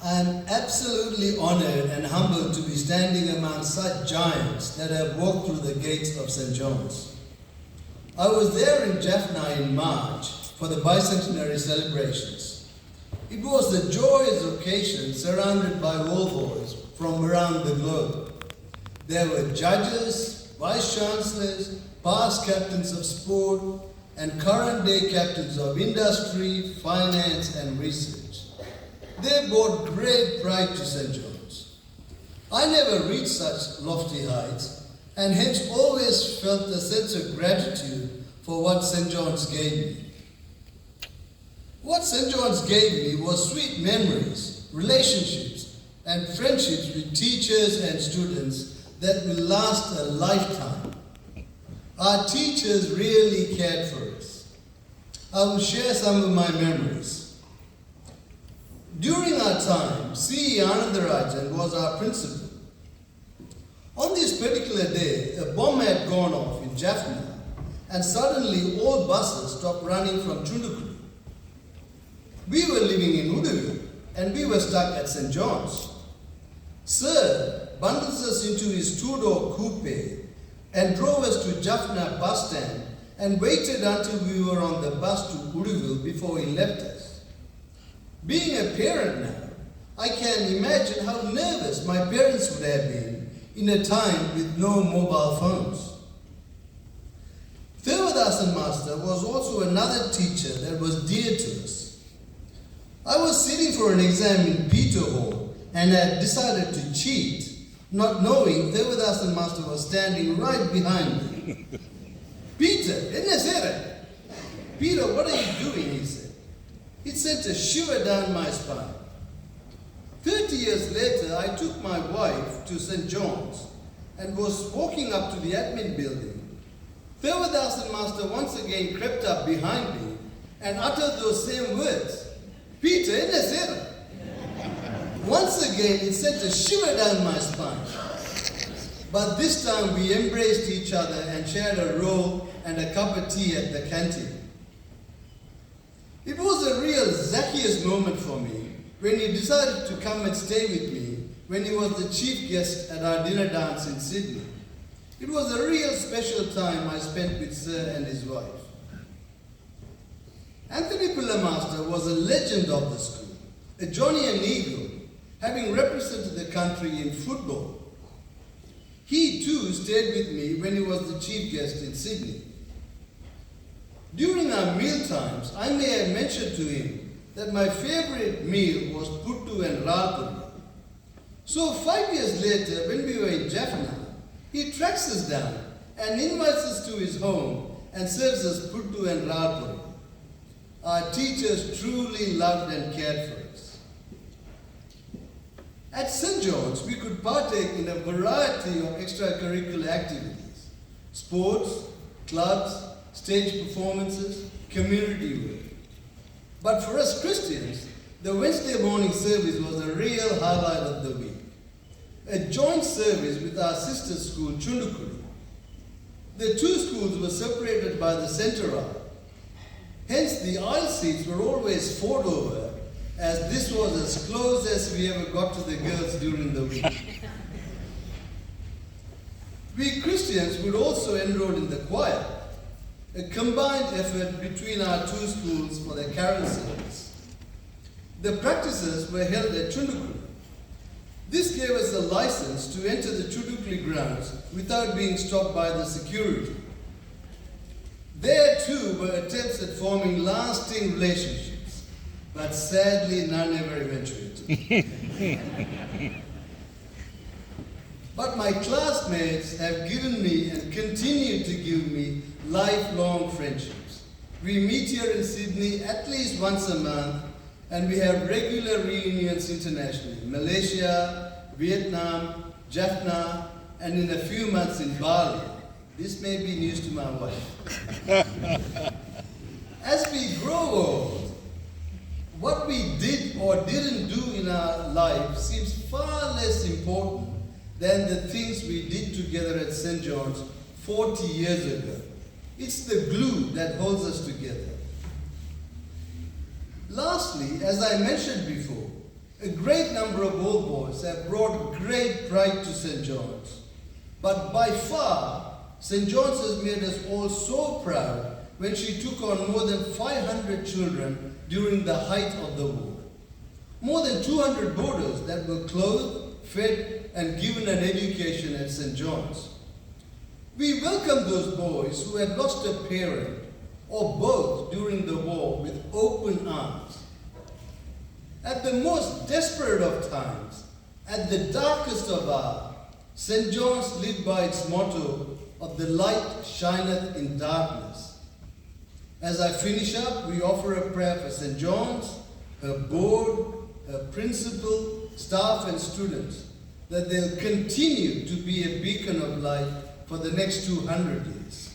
I am absolutely honored and humbled to be standing among such giants that have walked through the gates of St. John's. I was there in Jaffna in March for the bicentenary celebrations. It was a joyous occasion surrounded by war boys from around the globe. There were judges, vice-chancellors, past captains of sport, and current-day captains of industry, finance, and research. They brought great pride to St. John's. I never reached such lofty heights, and hence always felt a sense of gratitude for what St. John's gave me. What St. John's gave me was sweet memories, relationships, and friendships with teachers and students that will last a lifetime. Our teachers really cared for us. I will share some of my memories. During our time, C. Anandarajan was our principal. On this particular day, a bomb had gone off in Jaffna, and suddenly all buses stopped running from Chundukuru. We were living in Udaville, and we were stuck at St. John's. Sir bundles us into his two-door coupe and drove us to Jaffna bus stand and waited until we were on the bus to Udaville before he left us. Being a parent now, I can imagine how nervous my parents would have been in a time with no mobile phones. Devadasan Master was also another teacher that was dear to us. I was sitting for an exam in Peter Hall and had decided to cheat, not knowing Devadasan Master was standing right behind me. Peter, enna sera? Peter, what are you doing? He said. It sent a shiver down my spine. 30 years later, I took my wife to St. John's and was walking up to the admin building. Devadasan Master once again crept up behind me and uttered those same words. Peter, enna sera? Once again, it sent a shiver down my spine. But this time we embraced each other and shared a roll and a cup of tea at the canteen. It was a real Zacchaeus moment for me when he decided to come and stay with me when he was the chief guest at our dinner dance in Sydney. It was a real special time I spent with Sir and his wife. Anthony Pilla Master was a legend of the school, a Johnny and Eagle, having represented the country in football. He too stayed with me when he was the chief guest in Sydney. During our meal times, I may have mentioned to him that my favorite meal was puttu and ralpuri. So 5 years later, when we were in Jaffna, he tracks us down and invites us to his home and serves us puttu and ralpuri. Our teachers truly loved and cared for us. At St. John's, we could partake in a variety of extracurricular activities: sports, clubs, stage performances, community work. But for us Christians, the Wednesday morning service was a real highlight of the week. A joint service with our sister school, Chundukuru. The two schools were separated by the centre aisle. Hence, the aisle seats were always fought over, as this was as close as we ever got to the girls during the week. We Christians would also enroll in the choir, a combined effort between our two schools for the carol service. The practices were held at Chundukuru. This gave us a license to enter the Chundukuru grounds without being stopped by the security. There too were attempts at forming lasting relationships, but sadly none ever eventuated. But my classmates have given me and continue to give me lifelong friendships. We meet here in Sydney at least once a month, and we have regular reunions internationally: Malaysia, Vietnam, Jaffna, and in a few months in Bali. This may be news to my wife. As we grow old, what we did or didn't do in our life seems far less important than the things we did together at St. John's 40 years ago. It's the glue that holds us together. Lastly, as I mentioned before, A great number of old boys have brought great pride to St. John's. But by far, St. John's has made us all so proud when she took on more than 500 children during the height of the war. More than 200 boarders that were clothed, fed, and given an education at St. John's. We welcomed those boys who had lost a parent or both during the war with open arms. At the most desperate of times, at the darkest of hour, St. John's lived by its motto of the light shineth in darkness. As I finish up, we offer a prayer for St. John's, her board, her principal, staff and students, that they'll continue to be a beacon of light for the next 200 years.